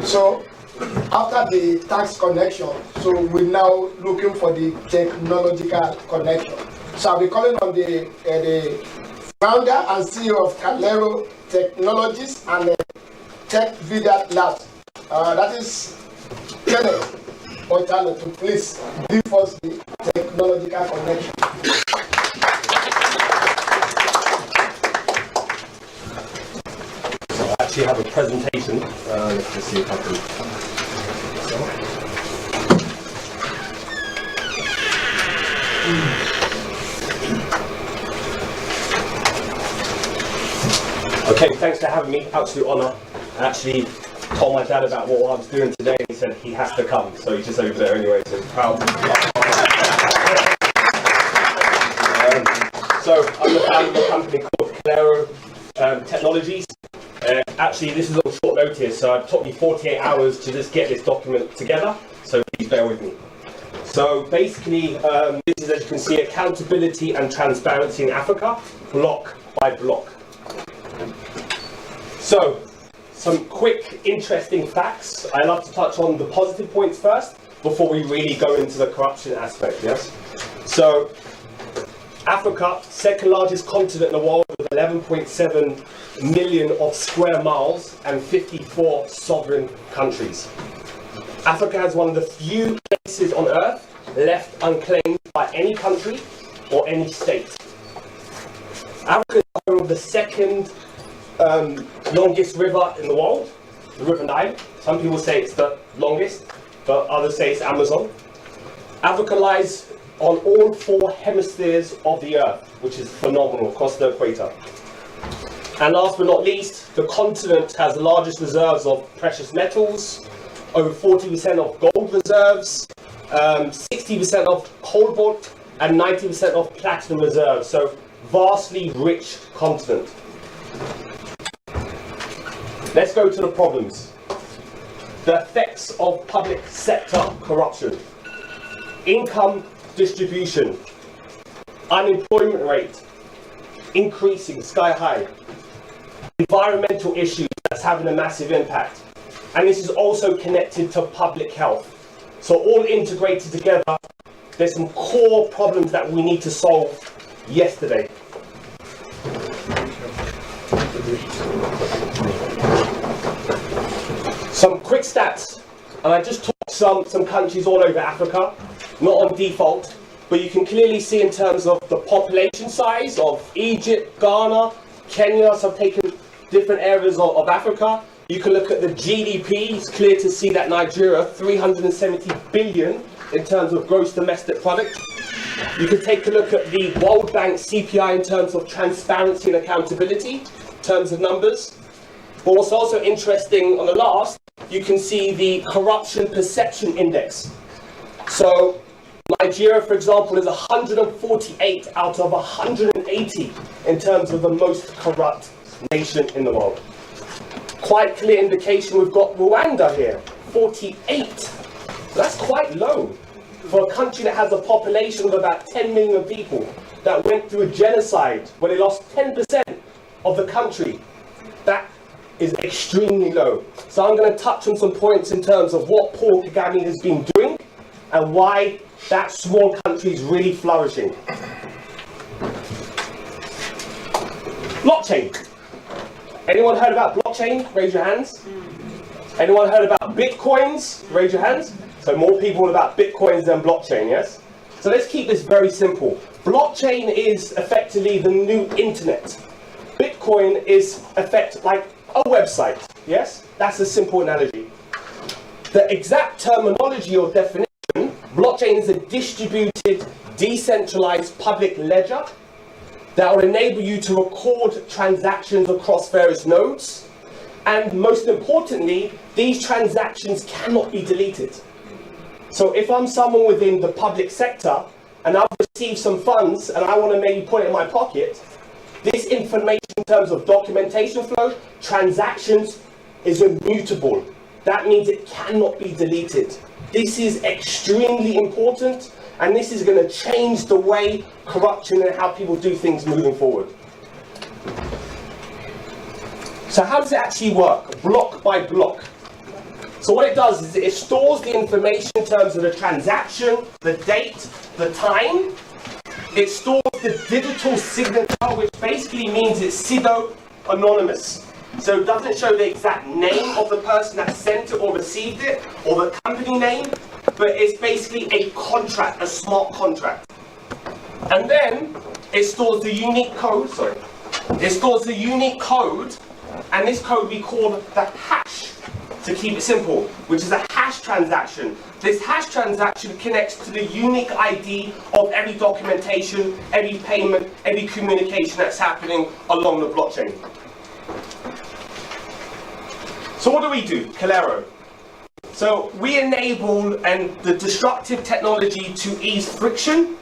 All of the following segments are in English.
So after the tax connection, so we're now looking for the technological connection. So I'll be calling on the founder and CEO of Calero Technologies and Tech Vida Labs. That is Kenneth Otalor, to please give us the technological connection. So I actually have a presentation. Let's just see if I can. Okay, thanks for having me. Absolute honour. I actually told my dad about what I was doing today, and he said he has to come. So he's just over there anyway. So proud. So I'm the founder of a company called Calero Technologies. Actually, this is on short notice, so it took me 48 hours to just get this document together. So please bear with me. So basically, this is, as you can see, accountability and transparency in Africa, block by block. So, some quick, interesting facts. I love to touch on the positive points first, before we really go into the corruption aspect, yes? So, Africa, second largest continent in the world with 11.7 million of square miles and 54 sovereign countries. Africa has one of the few places on earth left unclaimed by any country or any state. Africa is home of the second longest river in the world, the River Nile. Some people say it's the longest, but others say it's Amazon. Africa lies on all four hemispheres of the earth, which is phenomenal, across the equator. And last but not least, the continent has the largest reserves of precious metals, over 40% of gold reserves, 60% of cobalt, and 90% of platinum reserves. So, vastly rich continent. Let's go to the problems. The effects of public sector corruption. Income distribution. Unemployment rate increasing sky high. Environmental issues that's having a massive impact. And this is also connected to public health. So all integrated together, there's some core problems that we need to solve yesterday. Some quick stats, and I just took some countries all over Africa, not on default, but you can clearly see in terms of the population size of Egypt, Ghana, Kenya, so I've taken different areas of Africa. You can look at the GDP, it's clear to see that Nigeria, 370 billion in terms of gross domestic product. You can take a look at the World Bank CPI in terms of transparency and accountability, in terms of numbers. But what's also interesting on the last, you can see the corruption perception index. So Nigeria, for example, is 148 out of 180 in terms of the most corrupt nation in the world. Quite clear indication we've got Rwanda here, 48. That's quite low for a country that has a population of about 10 million people that went through a genocide where they lost 10% of the country. That is extremely low. So I'm going to touch on some points in terms of what Paul Kagame has been doing and why that small country is really flourishing. Blockchain. Anyone heard about blockchain? Raise your hands. Anyone heard about bitcoins? Raise your hands. So more people about bitcoins than blockchain, yes? So let's keep this very simple. Blockchain is effectively the new internet. Bitcoin is like a website, yes? That's a simple analogy. The exact terminology or definition, blockchain is a distributed, decentralized public ledger that will enable you to record transactions across various nodes. And most importantly, these transactions cannot be deleted. So if I'm someone within the public sector and I've received some funds and I want to maybe put it in my pocket, this information in terms of documentation flow, transactions, is immutable. That means it cannot be deleted. This is extremely important, and this is going to change the way corruption and how people do things moving forward. So how does it actually work, block by block? So what it does is it stores the information in terms of the transaction, the date, the time. It stores the digital signature, which basically means it's pseudo-anonymous. So it doesn't show the exact name of the person that sent it or received it, or the company name, but it's basically a contract, a smart contract. And then it stores the unique code, It stores the unique code, and this code we call the hash, to keep it simple, which is a hash transaction. This hash transaction connects to the unique ID of every documentation, every payment, every communication that's happening along the blockchain. So what do? Calero. So we enable the disruptive technology to ease friction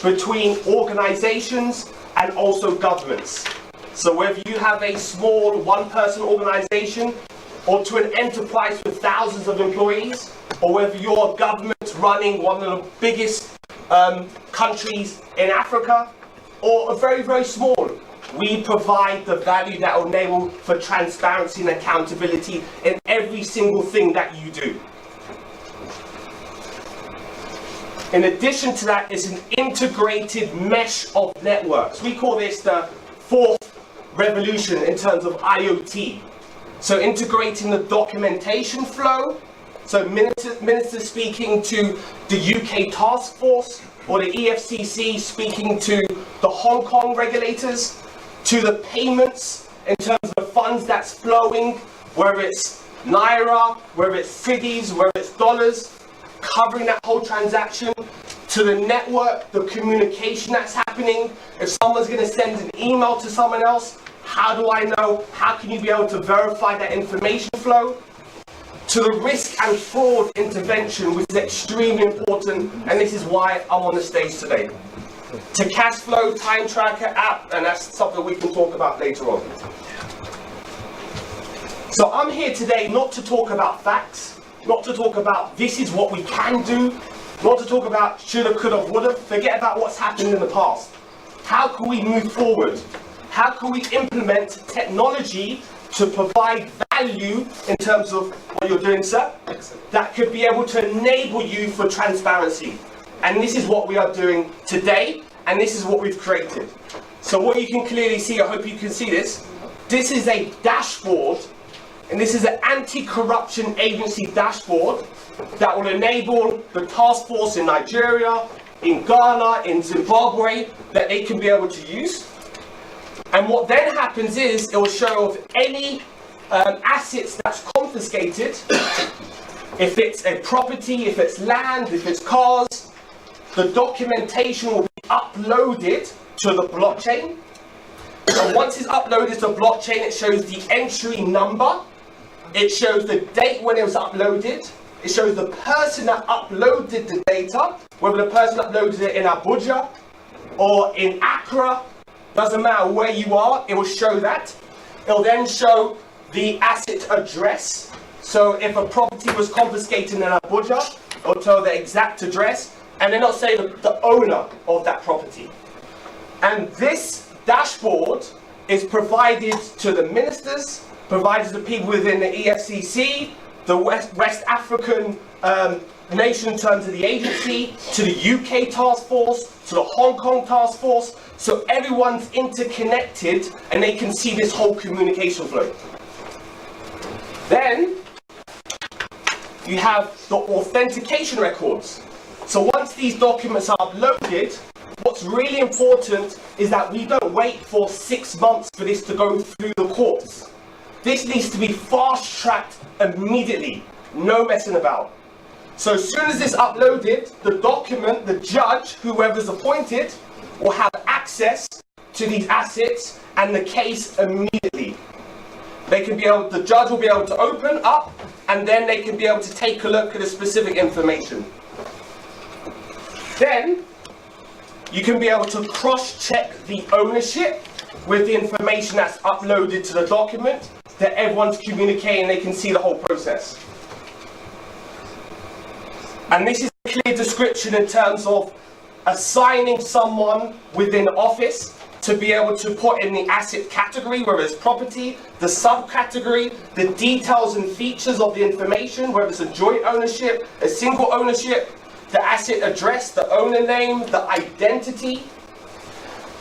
between organizations and also governments. So whether you have a small one-person organization or to an enterprise with thousands of employees, or whether you're a government running one of the biggest countries in Africa, or a very, very small, we provide the value that will enable for transparency and accountability in every single thing that you do. In addition to that is an integrated mesh of networks. We call this the fourth revolution in terms of IoT. So integrating the documentation flow, so ministers speaking to the UK task force, or the EFCC speaking to the Hong Kong regulators, to the payments in terms of the funds that's flowing, whether it's Naira, whether it's cedis, whether it's dollars, covering that whole transaction, to the network, the communication that's happening. If someone's going to send an email to someone else, how do I know? How can you be able to verify that information flow? To the risk and fraud intervention, which is extremely important, and this is why I'm on the stage today. To cash flow, time tracker app, and that's something we can talk about later on. So I'm here today not to talk about facts, not to talk about this is what we can do, not to talk about shoulda, coulda, woulda. Forget about what's happened in the past. How can we move forward? How can we implement technology to provide value in terms of what you're doing, sir? That could be able to enable you for transparency. And this is what we are doing today, and this is what we've created. So what you can clearly see, I hope you can see this, this is a dashboard, and this is an anti-corruption agency dashboard that will enable the task force in Nigeria, in Ghana, in Zimbabwe, that they can be able to use. And what then happens is, it will show of any assets that's confiscated, if it's a property, if it's land, if it's cars, the documentation will be uploaded to the blockchain. And once it's uploaded to the blockchain, it shows the entry number, it shows the date when it was uploaded, it shows the person that uploaded the data, whether the person uploaded it in Abuja or in Accra, doesn't matter where you are, it will show that. It will then show the asset address. So if a property was confiscated in Abuja, it will tell the exact address, and then it'll say the owner of that property. And this dashboard is provided to the ministers, provided to the people within the EFCC, the West African nation in terms of the agency, to the UK task force, to the Hong Kong task force, so everyone's interconnected and they can see this whole communication flow. Then you have the authentication records. So once these documents are uploaded, what's really important is that we don't wait for 6 months for this to go through the courts. This needs to be fast-tracked immediately, no messing about. So as soon as it's uploaded, the document, the judge, whoever's appointed, will have access to these assets and the case immediately. They can be able, the judge will be able to open up, and then they can be able to take a look at the specific information. Then you can be able to cross-check the ownership with the information that's uploaded to the document, that everyone's communicating, they can see the whole process. And this is a clear description in terms of assigning someone within office, to be able to put in the asset category, whether it's property, the subcategory, the details and features of the information, whether it's a joint ownership, a single ownership, the asset address, the owner name, the identity.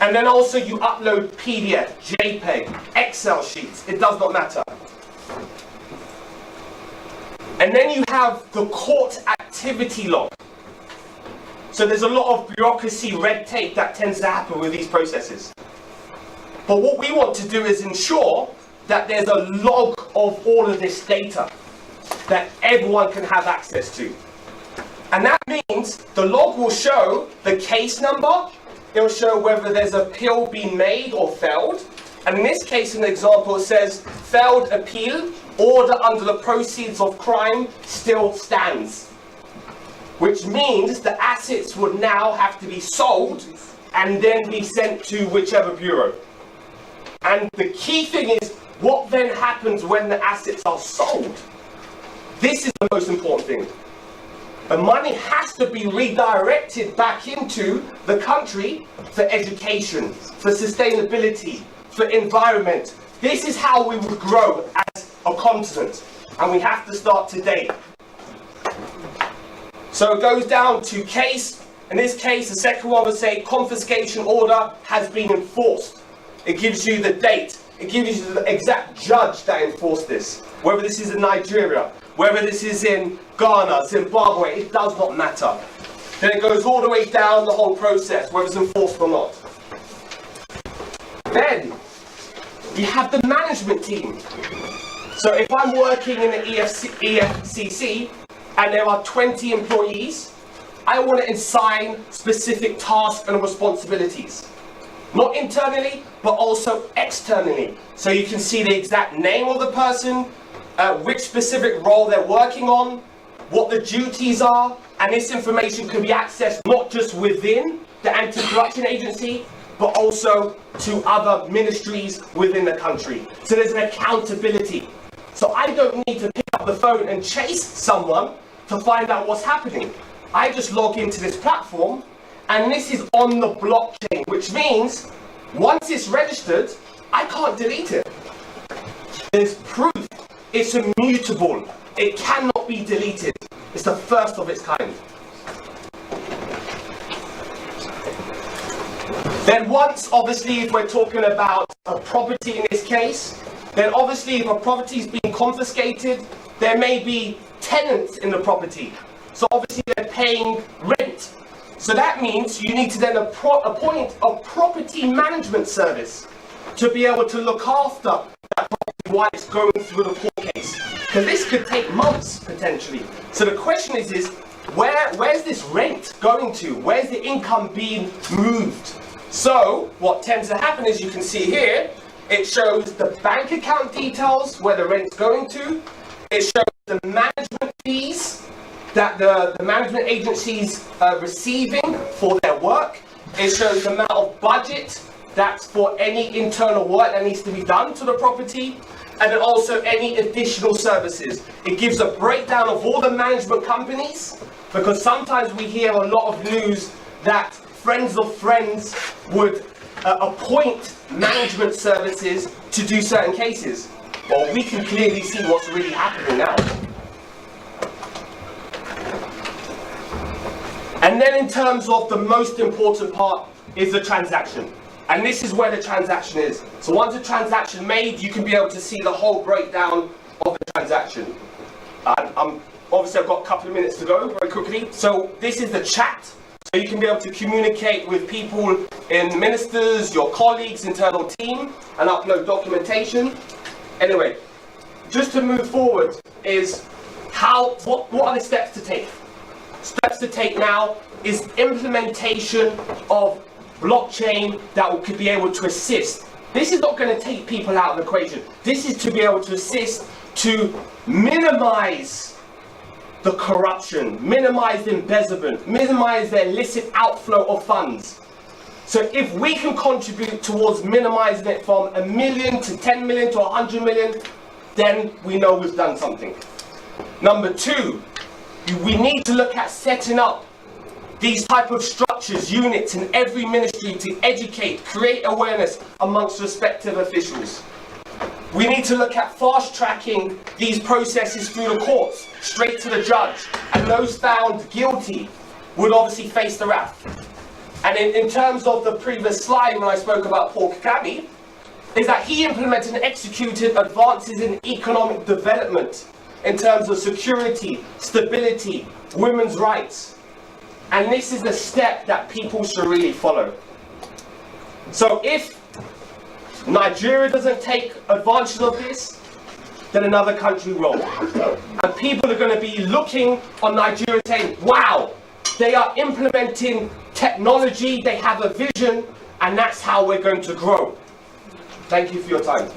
And then also you upload PDF, JPEG, Excel sheets, it does not matter. And then you have the court activity log. So there's a lot of bureaucracy, red tape that tends to happen with these processes. But what we want to do is ensure that there's a log of all of this data that everyone can have access to. And that means the log will show the case number, it will show whether there's an appeal being made or failed. And in this case, in the example, it says, failed appeal, order under the proceeds of crime still stands. Which means the assets would now have to be sold and then be sent to whichever bureau. And the key thing is, what then happens when the assets are sold? This is the most important thing. The money has to be redirected back into the country for education, for sustainability, for environment. This is how we would grow as a continent, and we have to start today. So it goes down to case. In this case, the second one would say confiscation order has been enforced. It gives you the date. It gives you the exact judge that enforced this. Whether this is in Nigeria, whether this is in Ghana, Zimbabwe, it does not matter. Then it goes all the way down the whole process, whether it's enforced or not. Then you have the management team. So if I'm working in the EFCC, and there are 20 employees, I want to assign specific tasks and responsibilities. Not internally, but also externally. So you can see the exact name of the person, which specific role they're working on, what the duties are, and this information can be accessed not just within the anti-corruption agency, but also to other ministries within the country. So there's an accountability. So I don't need to pick up the phone and chase someone to find out what's happening. I just log into this platform, and this is on the blockchain, which means once it's registered, I can't delete it. There's proof. It's immutable. It cannot be deleted. It's the first of its kind. Then once, obviously, if we're talking about a property in this case, then obviously if a property is being confiscated, there may be tenants in the property. So obviously they're paying rent. So that means you need to then appoint a property management service to be able to look after that property while it's going through the court case. Because this could take months potentially. So the question is where's this rent going to? Where's the income being moved? So what tends to happen is, you can see here, it shows the bank account details where the rent's going to. It shows the management fees that the management agencies are receiving for their work. It shows the amount of budget that's for any internal work that needs to be done to the property, and then also any additional services. It gives a breakdown of all the management companies, because sometimes we hear a lot of news that friends of friends would appoint management services to do certain cases. Well, we can clearly see what's really happening now. And then in terms of the most important part is the transaction. And this is where the transaction is. So once a transaction made, you can be able to see the whole breakdown of the transaction. Obviously I've got a couple of minutes to go very quickly. So this is the chat. So you can be able to communicate with people in ministers, your colleagues, internal team, and upload documentation. Anyway, just to move forward is what are the steps to take? Steps to take now is implementation of blockchain that could be able to assist. This is not going to take people out of the equation. This is to be able to assist to minimize the corruption, minimize the embezzlement, minimize the illicit outflow of funds. So if we can contribute towards minimizing it from 1 million to 10 million to 100 million, then we know we've done something. Number two, we need to look at setting up these type of structures, units in every ministry to educate, create awareness amongst respective officials. We need to look at fast-tracking these processes through the courts, straight to the judge, and those found guilty would obviously face the wrath. And in terms of the previous slide when I spoke about Paul Kagame, is that he implemented and executed advances in economic development in terms of security, stability, women's rights. And this is the step that people should really follow. So if Nigeria doesn't take advantage of this, then another country will. And people are going to be looking on Nigeria saying, wow, they are implementing technology, they have a vision, and that's how we're going to grow. Thank you for your time.